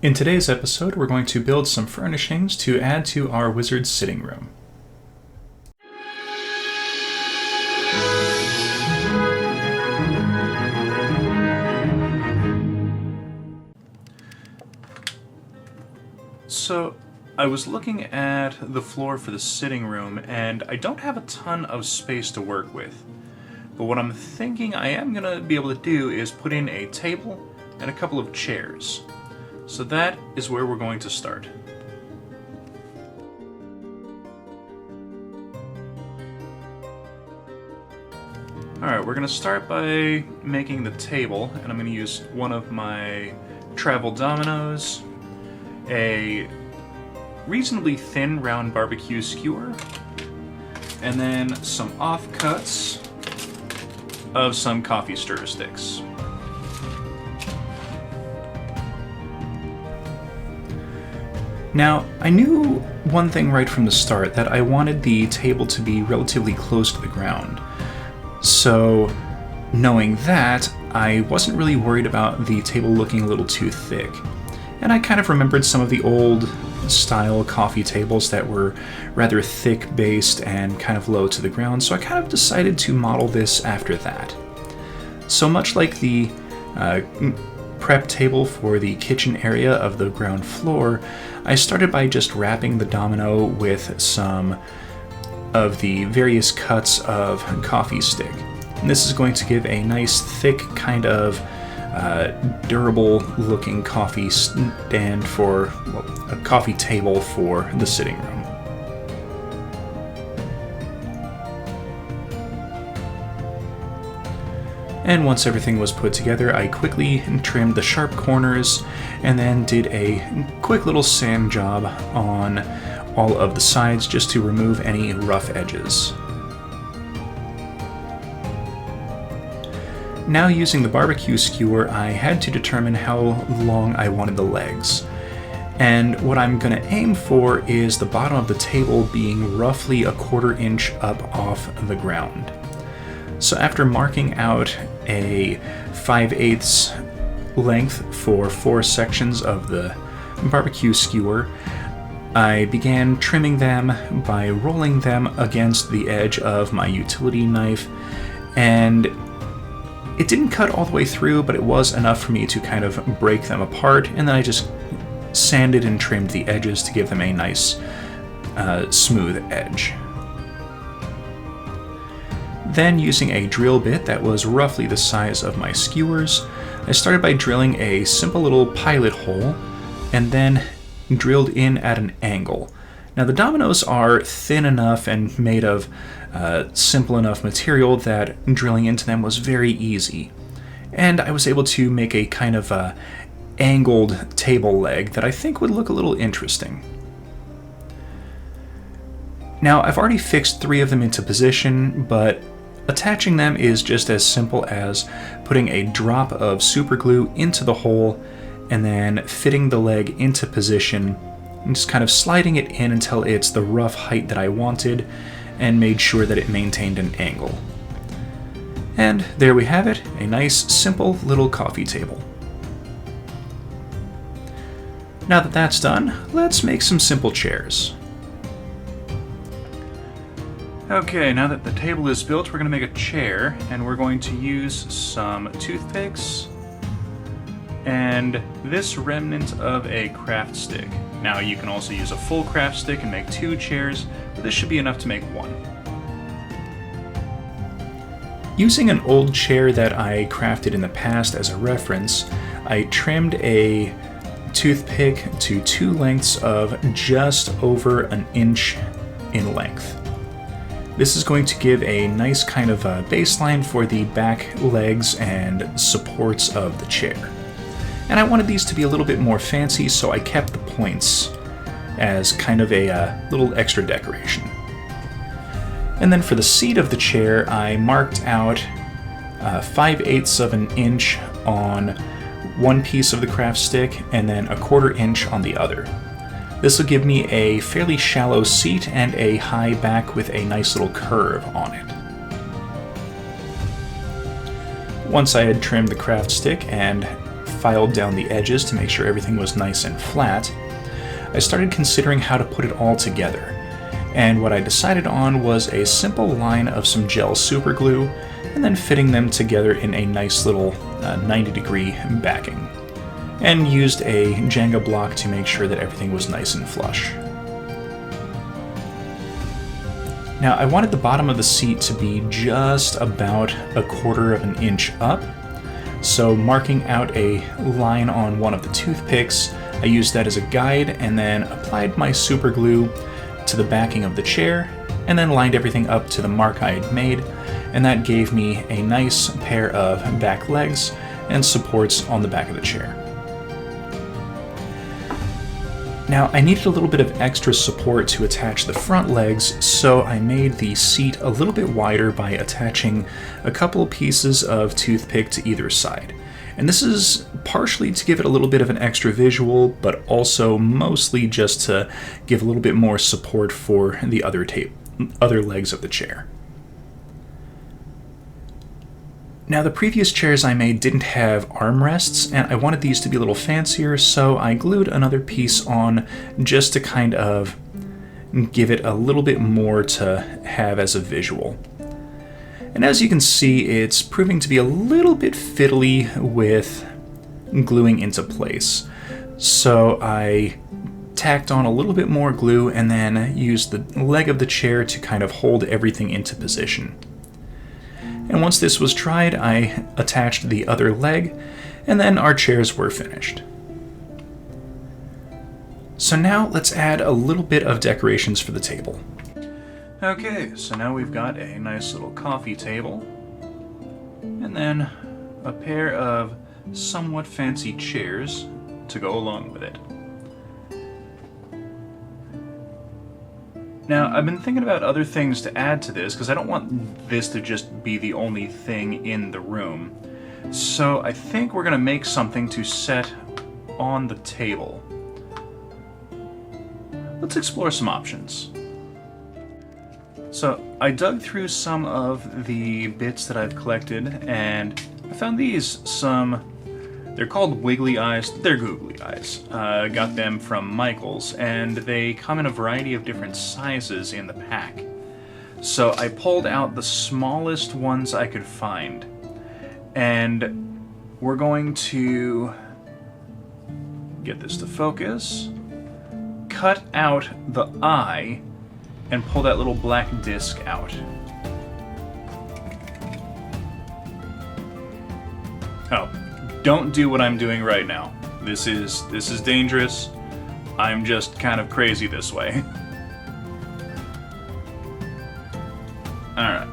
In today's episode, we're going to build some furnishings to add to our wizard's sitting room. So, I was looking at the floor for the sitting room, and I don't have a ton of space to work with. But what I'm thinking I am going to be able to do is put in a table and a couple of chairs. So that is where we're going to start. Alright, we're going to start by making the table, and I'm going to use one of my travel dominoes, a reasonably thin round barbecue skewer, and then some offcuts of some coffee stirrer sticks. Now, I knew one thing right from the start, that I wanted the table to be relatively close to the ground. So, knowing that, I wasn't really worried about the table looking a little too thick. And I kind of remembered some of the old style coffee tables that were rather thick based and kind of low to the ground, so I kind of decided to model this after that. So much like the prep table for the kitchen area of the ground floor, I started by just wrapping the domino with some of the various cuts of coffee stick. And this is going to give a nice thick kind of durable looking coffee stand for, well, a coffee table for the sitting room. And once everything was put together, I quickly trimmed the sharp corners and then did a quick little sand job on all of the sides just to remove any rough edges. Now, using the barbecue skewer, I had to determine how long I wanted the legs. And what I'm going to aim for is the bottom of the table being roughly a 1/4 inch up off the ground. So after marking out a 5/8 length for 4 sections of the barbecue skewer, I began trimming them by rolling them against the edge of my utility knife, and it didn't cut all the way through, but it was enough for me to kind of break them apart, and then I just sanded and trimmed the edges to give them a nice smooth edge. Then, using a drill bit that was roughly the size of my skewers, I started by drilling a simple little pilot hole, and then drilled in at an angle. Now, the dominoes are thin enough and made of simple enough material that drilling into them was very easy. And I was able to make a kind of angled table leg that I think would look a little interesting. Now, I've already fixed 3 of them into position, but attaching them is just as simple as putting a drop of super glue into the hole and then fitting the leg into position and just kind of sliding it in until it's the rough height that I wanted and made sure that it maintained an angle. And there we have it, a nice, simple little coffee table. Now that that's done, let's make some simple chairs. Okay, now that the table is built, we're going to make a chair, and we're going to use some toothpicks and this remnant of a craft stick. Now, you can also use a full craft stick and make 2 chairs, but this should be enough to make 1. Using an old chair that I crafted in the past as a reference, I trimmed a toothpick to 2 lengths of just over an inch in length. This is going to give a nice kind of a baseline for the back legs and supports of the chair. And I wanted these to be a little bit more fancy, so I kept the points as kind of a little extra decoration. And then for the seat of the chair, I marked out 5/8 of an inch on one piece of the craft stick and then a 1/4 inch on the other. This will give me a fairly shallow seat and a high back with a nice little curve on it. Once I had trimmed the craft stick and filed down the edges to make sure everything was nice and flat, I started considering how to put it all together. And what I decided on was a simple line of some gel super glue and then fitting them together in a nice little 90-degree backing. And used a Jenga block to make sure that everything was nice and flush. Now I wanted the bottom of the seat to be just about 1/4 of an inch up, so marking out a line on one of the toothpicks, I used that as a guide and then applied my super glue to the backing of the chair and then lined everything up to the mark I had made, and that gave me a nice pair of back legs and supports on the back of the chair. Now, I needed a little bit of extra support to attach the front legs, so I made the seat a little bit wider by attaching a couple pieces of toothpick to either side. And this is partially to give it a little bit of an extra visual, but also mostly just to give a little bit more support for the other legs of the chair. Now, the previous chairs I made didn't have armrests, and I wanted these to be a little fancier, so I glued another piece on just to kind of give it a little bit more to have as a visual. And as you can see, it's proving to be a little bit fiddly with gluing into place. So I tacked on a little bit more glue and then used the leg of the chair to kind of hold everything into position. And once this was dried, I attached the other leg, and then our chairs were finished. So now let's add a little bit of decorations for the table. Okay, so now we've got a nice little coffee table, and then a pair of somewhat fancy chairs to go along with it. Now, I've been thinking about other things to add to this, because I don't want this to just be the only thing in the room. So I think we're going to make something to set on the table. Let's explore some options. So I dug through some of the bits that I've collected, and I found these, they're called Wiggly Eyes, they're Googly Eyes. Got them from Michael's, and they come in a variety of different sizes in the pack. So I pulled out the smallest ones I could find, and we're going to get this to focus, cut out the eye, and pull that little black disc out. Oh, don't do what I'm doing right now. This is dangerous. I'm just kind of crazy this way. Alright.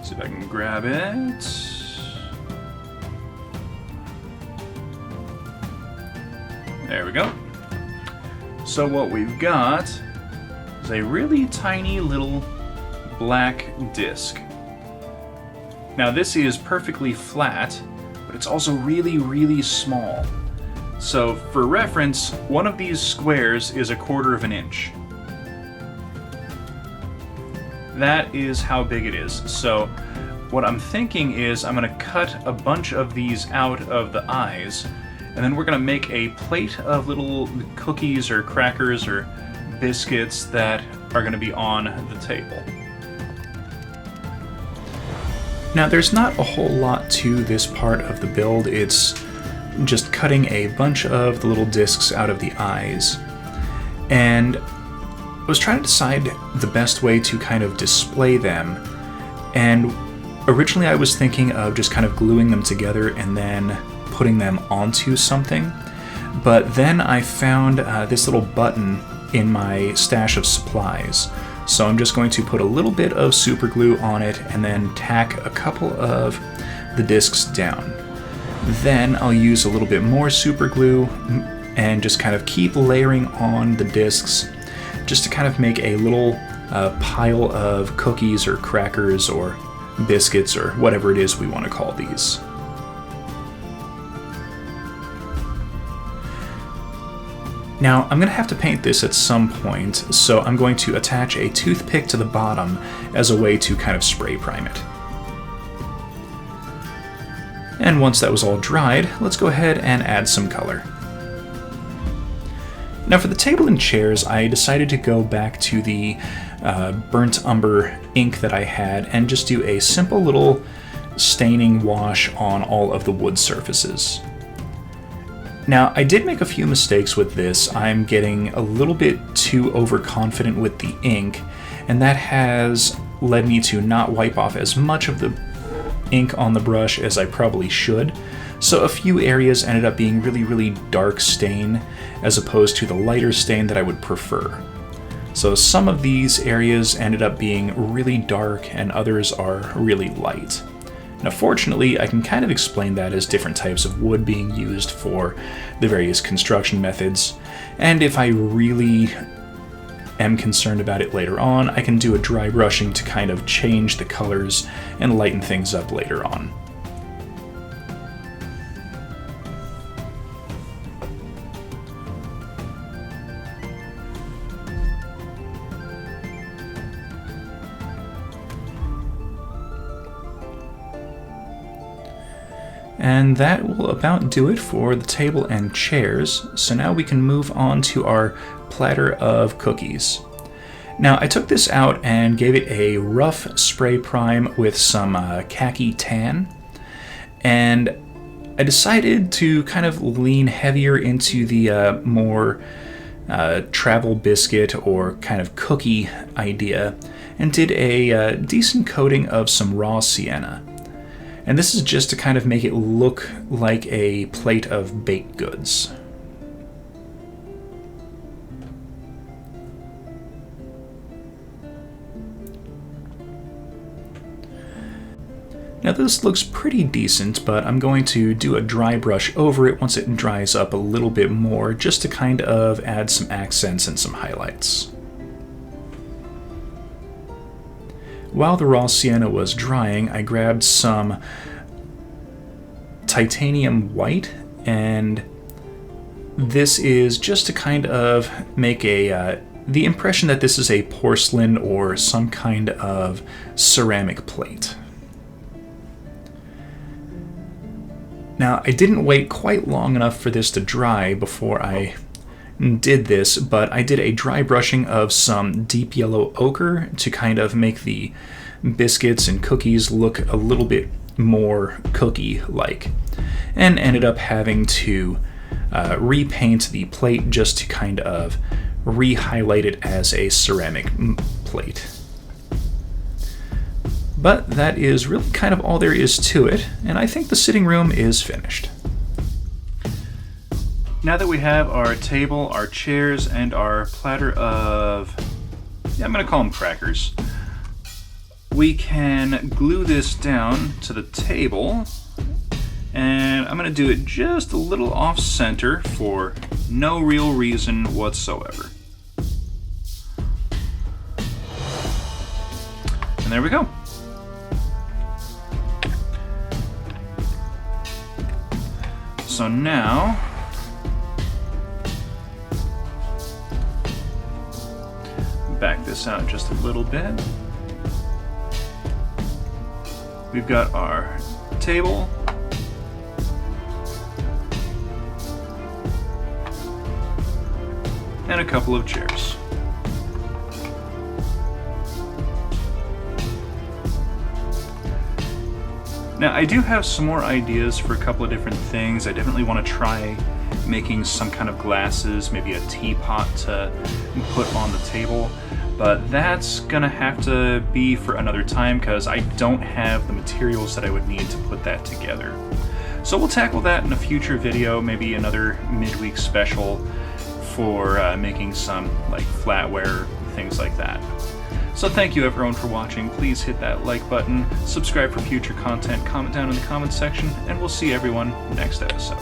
See if I can grab it. There we go. So what we've got is a really tiny little black disc. Now this is perfectly flat, but it's also really, really small. So for reference, one of these squares is 1/4 of an inch. That is how big it is. So what I'm thinking is I'm going to cut a bunch of these out of the eyes, and then we're going to make a plate of little cookies or crackers or biscuits that are going to be on the table. Now there's not a whole lot to this part of the build, it's just cutting a bunch of the little discs out of the eyes. And I was trying to decide the best way to kind of display them, and originally I was thinking of just kind of gluing them together and then putting them onto something, but then I found this little button in my stash of supplies. So I'm just going to put a little bit of super glue on it and then tack a couple of the discs down. Then I'll use a little bit more super glue and just kind of keep layering on the discs just to kind of make a little pile of cookies or crackers or biscuits or whatever it is we want to call these. Now, I'm going to have to paint this at some point, so I'm going to attach a toothpick to the bottom as a way to kind of spray prime it. And once that was all dried, let's go ahead and add some color. Now for the table and chairs, I decided to go back to the burnt umber ink that I had and just do a simple little staining wash on all of the wood surfaces. Now, I did make a few mistakes with this. I'm getting a little bit too overconfident with the ink, and that has led me to not wipe off as much of the ink on the brush as I probably should. So a few areas ended up being really dark stain as opposed to the lighter stain that I would prefer. So some of these areas ended up being really dark and others are really light. Now fortunately, I can kind of explain that as different types of wood being used for the various construction methods, and if I really am concerned about it later on, I can do a dry brushing to kind of change the colors and lighten things up later on. And that will about do it for the table and chairs. So now we can move on to our platter of cookies. Now I took this out and gave it a rough spray prime with some khaki tan. And I decided to kind of lean heavier into the more travel biscuit or kind of cookie idea and did a decent coating of some raw sienna. And this is just to kind of make it look like a plate of baked goods. Now this looks pretty decent, but I'm going to do a dry brush over it once it dries up a little bit more, just to kind of add some accents and some highlights. While the raw sienna was drying, I grabbed some titanium white, and this is just to kind of make the impression that this is a porcelain or some kind of ceramic plate. Now, I didn't wait quite long enough for this to dry before I did this, but I did a dry brushing of some deep yellow ochre to kind of make the biscuits and cookies look a little bit more cookie-like, and ended up having to repaint the plate just to kind of re-highlight it as a ceramic plate. But that is really kind of all there is to it, and I think the sitting room is finished. Now that we have our table, our chairs, and our platter of, I'm going to call them crackers, we can glue this down to the table, and I'm going to do it just a little off-center for no real reason whatsoever. And there we go. So now, back this out just a little bit. We've got our table, and a couple of chairs. Now, I do have some more ideas for a couple of different things. I definitely want to try making some kind of glasses, maybe a teapot to put on the table, but that's gonna have to be for another time because I don't have the materials that I would need to put that together. So we'll tackle that in a future video, maybe another midweek special for making some like flatware, things like that. So thank you everyone for watching. Please hit that like button, subscribe for future content, comment down in the comments section, and we'll see everyone next episode.